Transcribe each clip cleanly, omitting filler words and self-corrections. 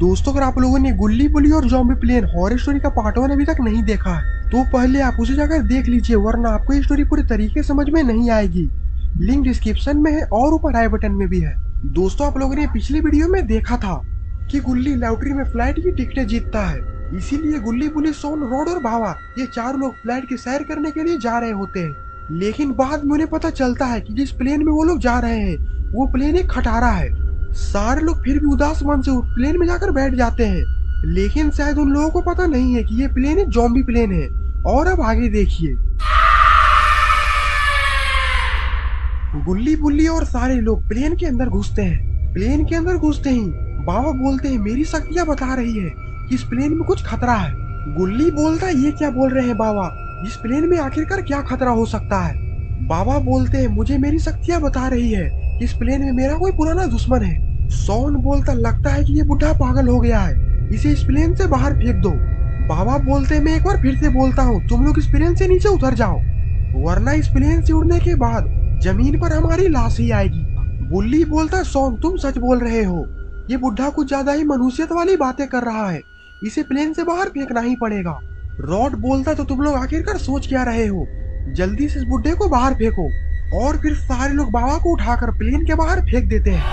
दोस्तों अगर आप लोगों ने गुल्ली बुली और ज़ॉम्बी प्लेन हॉरर स्टोरी का पार्ट 1 अभी तक नहीं देखा है तो पहले आप उसे जाकर देख लीजिए, वरना आपको ये स्टोरी पूरी तरीके समझ में नहीं आएगी। लिंक डिस्क्रिप्शन में है और ऊपर आई बटन में भी है। दोस्तों आप लोगों ने पिछले वीडियो में देखा था कि गुल्ली लॉटरी में फ्लाइट की टिकटें जीतता है, इसीलिए गुल्ली बुली सोन रॉड और भावा ये चार लोग फ्लाइट की सैर करने के लिए जा रहे होते हैं। लेकिन बाद में उन्हें पता चलता है कि जिस प्लेन में वो लोग जा रहे हैं वो प्लेन एक खटारा है। सारे लोग फिर भी उदास मन से उस प्लेन में जाकर बैठ जाते हैं, लेकिन शायद उन लोगों को पता नहीं है कि ये प्लेन एक ज़ॉम्बी प्लेन है। और अब आगे देखिए। गुल्ली बुल्ली और सारे लोग प्लेन के अंदर घुसते हैं। प्लेन के अंदर घुसते ही बाबा बोलते हैं मेरी शक्तियाँ बता रही है कि इस प्लेन में कुछ खतरा है। गुल्ली बोलता है ये क्या बोल रहे हैं बाबा, इस प्लेन में आखिरकार क्या खतरा हो सकता है। बाबा बोलते हैं मुझे मेरी शक्तियाँ बता रही है कि इस प्लेन में मेरा कोई पुराना दुश्मन है। सोन बोलता लगता है कि ये बुढ़ा पागल हो गया है, इसे इस प्लेन से बाहर फेंक दो। बाबा बोलते हैं मैं एक बार फिर से बोलता हूँ तुम लोग इस प्लेन से नीचे उतर जाओ, वरना इस प्लेन से उड़ने के बाद जमीन पर हमारी लाश ही आएगी। बुल्ली बोलता है सोन तुम सच बोल रहे हो, ये बुढ़ा कुछ ज्यादा ही मनुष्यत वाली बातें कर रहा है, इसे प्लेन से बाहर फेंकना ही पड़ेगा। रॉड बोलता है तो तुम लोग आखिरकार सोच क्या रहे हो, जल्दी से इस बुढ़े को बाहर फेंको। और फिर सारे लोग बाबा को उठाकर प्लेन के बाहर फेंक देते हैं।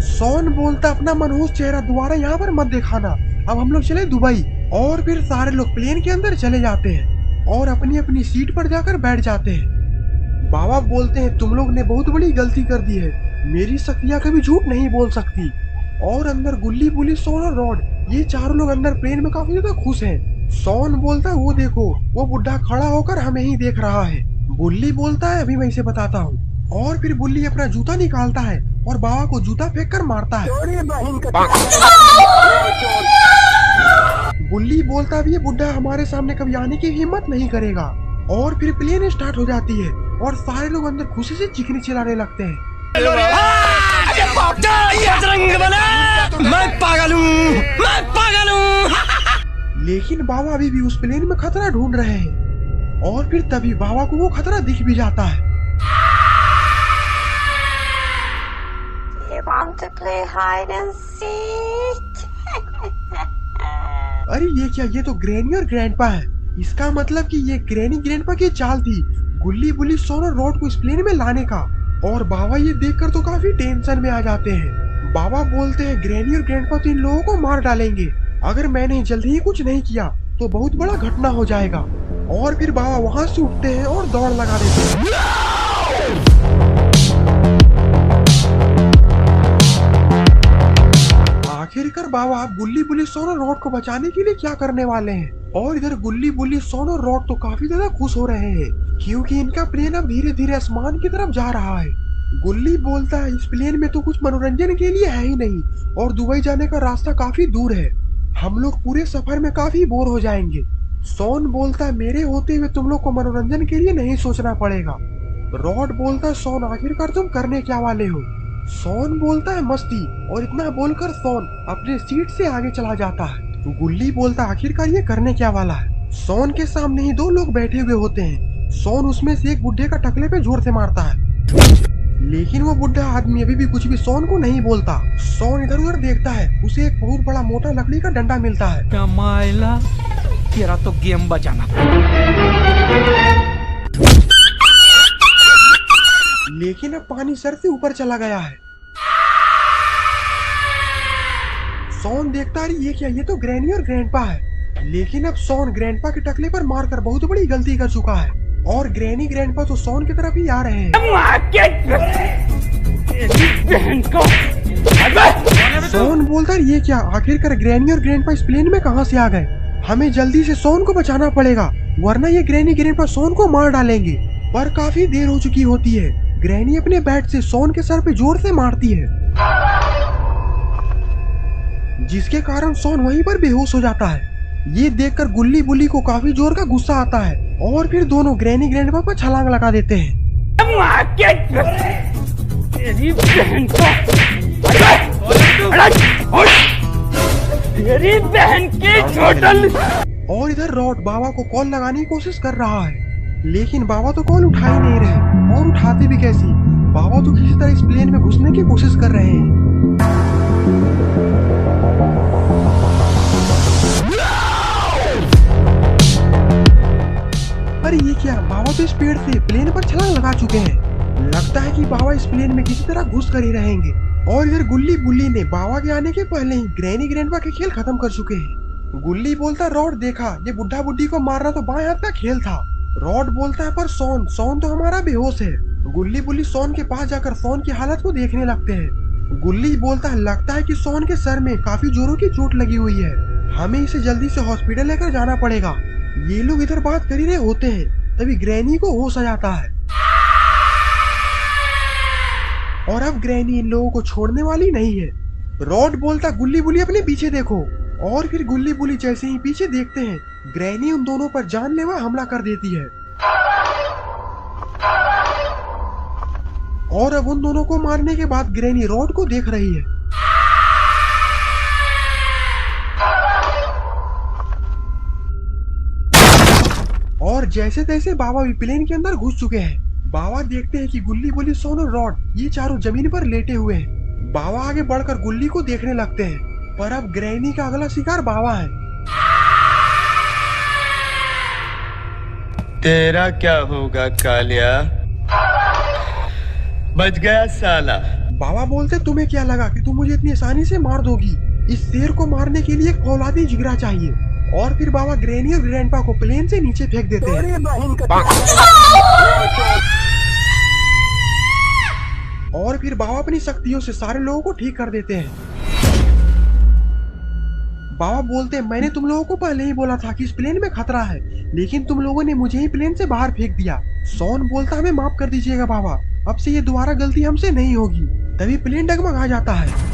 सोन बोलता अपना मनहूस चेहरा दोबारा यहाँ पर मत दिखाना, अब हम लोग चले दुबई। और फिर सारे लोग प्लेन के अंदर चले जाते हैं और अपनी अपनी सीट पर जाकर बैठ जाते हैं। बाबा बोलते हैं तुम लोग ने बहुत बड़ी गलती कर दी है, मेरी शक्तियाँ कभी झूठ नहीं बोल सकती। और अंदर गुल्ली बुली सोन और रॉड ये चारों लोग अंदर प्लेन में काफी ज्यादा खुश हैं। सोन बोलता है वो देखो वो बुढ़ा खड़ा होकर हमें ही देख रहा है। बुल्ली बोलता है अभी मैं इसे बताता हूँ। और फिर बुल्ली अपना जूता निकालता है और बाबा को जूता फेंक कर मारता है। बुल्ली बोलता है ये बुढ़ा हमारे सामने कभी आने की हिम्मत नहीं करेगा। और फिर प्लेन स्टार्ट हो जाती है और सारे लोग अंदर खुशी से चीखने चिल्लाने लगते हैं। मैं पागल हूँ। लेकिन बाबा अभी भी उस प्लेन में खतरा ढूंढ रहे हैं। और फिर तभी बाबा को वो खतरा दिख भी जाता है। Want to play hide and seek? अरे ये क्या, ये तो ग्रैनी और ग्रैंडपा है। इसका मतलब कि ये ग्रैनी ग्रैंडपा की चाल थी गुल्ली बुली सोन और रॉड को इस प्लेन में लाने का। और बाबा ये देखकर तो काफी टेंशन में आ जाते हैं। बाबा बोलते हैं ग्रैनी और ग्रैंडपा तो इन लोगों को मार डालेंगे, अगर मैंने जल्दी ही कुछ नहीं किया तो बहुत बड़ा घटना हो जाएगा। और फिर बाबा वहाँ से उठते हैं और दौड़ लगा देते हैं। आखिरकार बाबा गुल्ली बुली सोन और रॉड को बचाने के लिए क्या करने वाले हैं। और इधर गुल्ली बुली सोन और रॉड तो काफी ज्यादा खुश हो रहे हैं क्योंकि इनका प्लेन अब धीरे धीरे आसमान की तरफ जा रहा है। गुल्ली बोलता है इस प्लेन में तो कुछ मनोरंजन के लिए है ही नहीं और दुबई जाने का रास्ता काफी दूर है, हम लोग पूरे सफर में काफी बोर हो जाएंगे। सोन बोलता है मेरे होते हुए तुम लोग को मनोरंजन के लिए नहीं सोचना पड़ेगा। रॉड बोलता है सोन आखिरकार तुम करने क्या वाले हो। सोन बोलता है मस्ती, और इतना बोलकर सोन अपने सीट से आगे चला जाता है। तो गुल्ली बोलता आखिरकार ये करने क्या वाला है। सोन के सामने ही दो लोग बैठे हुए होते हैं। सोन उसमें से एक बुढ़े का टकले पे जोर से मारता है, लेकिन वो बुढ़ा आदमी अभी भी कुछ भी सोन को नहीं बोलता। सोन इधर उधर देखता है, उसे एक बहुत बड़ा मोटा लकड़ी का डंडा मिलता है। कमाइला तेरा तो गेम बजाना। लेकिन अब पानी सर से ऊपर चला गया है। सोन देखता है ये क्या, ये तो ग्रैनी और ग्रैंडपा है। लेकिन अब सोन ग्रैंडपा के टकले पर मारकर बहुत बड़ी गलती कर चुका है और ग्रैनी ग्रैंडपा तो सोन की तरफ ही आ रहे हैं। सोन बोलता है ये क्या, आखिरकार ग्रैनी और ग्रैंडपा इस प्लेन में कहां से आ गए, हमें जल्दी से सोन को बचाना पड़ेगा वरना ये ग्रैनी ग्रैंडपा सोन को मार डालेंगे। पर काफी देर हो चुकी होती है। ग्रैनी अपने बैट से सोन के सर पे जोर से मारती है, जिसके कारण सोन वहीं पर बेहोश हो जाता है। ये देखकर गुल्ली बुली को काफी जोर का गुस्सा आता है और फिर दोनों ग्रैनी ग्रैंडपा पर छलांग लगा देते हैं। तेरी बहन को तेरी बहन की छोटल और इधर रॉड बाबा को कॉल लगाने की कोशिश कर रहा है, लेकिन बाबा तो कॉल उठा ही नहीं रहे। और उठाते भी कैसी, बाबा तो किसी तरह इस प्लेन में घुसने की कोशिश कर रहे हैं। अरे ये क्या, बाबा तो इस पेड़ से प्लेन पर छलांग लगा चुके हैं। लगता है कि बाबा इस प्लेन में किसी तरह घुस कर ही रहेंगे। और इधर गुल्ली बुल्ली ने बाबा के आने के पहले ही ग्रैनी ग्रैंडपा के खेल खत्म कर चुके हैं। गुल्ली बोलता रॉड देखा, ये बुढ़ा बुड्ढी को मारना तो बाएं हाथ का खेल था। रॉड बोलता है पर सोन तो हमारा बेहोश है। गुल्ली बुल्ली सोन के पास जाकर सोन की हालत को देखने लगते हैं। गुल्ली बोलता है लगता है कि सोन के सर में काफी जोरों की चोट लगी हुई है, हमें इसे जल्दी से हॉस्पिटल लेकर जाना पड़ेगा। ये लोग इधर बात कर ही रहे होते हैं, तभी ग्रैनी को होश आ जाता है। और अब ग्रैनी इन लोगों को छोड़ने वाली नहीं है। रॉड बोलता गुल्ली बुल्ली अपने पीछे देखो। और फिर गुल्ली बुल्ली जैसे ही पीछे देखते हैं, ग्रैनी उन दोनों पर जानलेवा हमला कर देती है। और अब उन दोनों को मारने के बाद ग्रैनी रॉड को देख रही है। और जैसे तैसे बाबा भी प्लेन के अंदर घुस चुके हैं। बाबा देखते हैं कि गुल्ली बुल्ली सोन और रॉड ये चारों जमीन पर लेटे हुए हैं। बाबा आगे बढ़कर गुल्ली को देखने लगते हैं, पर अब ग्रैनी का अगला शिकार बाबा है। तेरा क्या होगा कालिया, बच गया साला। बाबा बोलते तुम्हें क्या लगा कि तुम मुझे इतनी आसानी से मार दोगी? इस शेर को मारने के लिए एक फौलादी जिगरा चाहिए। और फिर बाबा ग्रैनी और ग्रैंडपा को प्लेन से नीचे फेंक देते हैं। और फिर बाबा अपनी शक्तियों से सारे लोगों को ठीक कर देते हैं। बाबा बोलते हैं मैंने तुम लोगों को पहले ही बोला था कि इस प्लेन में खतरा है, लेकिन तुम लोगों ने मुझे ही प्लेन से बाहर फेंक दिया। सोन बोलता हमें माफ कर दीजिएगा बाबा, अब से ये दोबारा गलती हमसे नहीं होगी। तभी प्लेन डगमगा जाता है।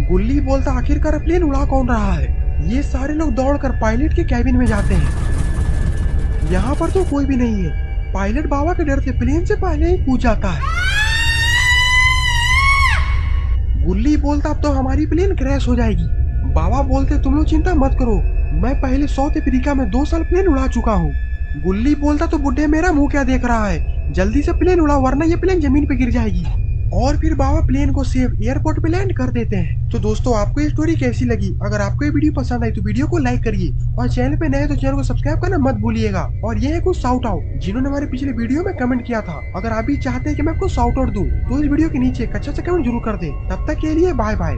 गुल्ली बोलता आखिरकार प्लेन उड़ा कौन रहा है? ये सारे लोग दौड़कर पायलट के कैबिन में जाते हैं। यहाँ पर तो कोई भी नहीं है। पायलट बाबा के डर से प्लेन से पहले ही कूद जाता है। गुल्ली बोलता अब तो हमारी प्लेन क्रैश हो जाएगी। बाबा बोलते तुम लोग चिंता मत करो, मैं पहले साउथ अफ्रीका में 2 साल प्लेन उड़ा चुका हूँ। गुल्ली बोलता तो बुड्ढे मेरा मुंह क्या देख रहा है, जल्दी से प्लेन उड़ा वरना ये प्लेन जमीन पे गिर जाएगी। और फिर बाबा प्लेन को सेफ एयरपोर्ट पे लैंड कर देते हैं। तो दोस्तों आपको ये स्टोरी कैसी लगी? अगर आपको ये वीडियो पसंद आई तो वीडियो को लाइक करिए, और चैनल पे नए तो चैनल को सब्सक्राइब करना मत भूलिएगा। और ये है कुछ शाउट आउट जिन्होंने हमारे पिछले वीडियो में कमेंट किया था। अगर आप भी चाहते हैं कि मैं कुछ शाउट आउट दूं तो इस वीडियो के नीचे एक अच्छा सा कमेंट जरूर कर दे। तब तक के लिए बाय बाय।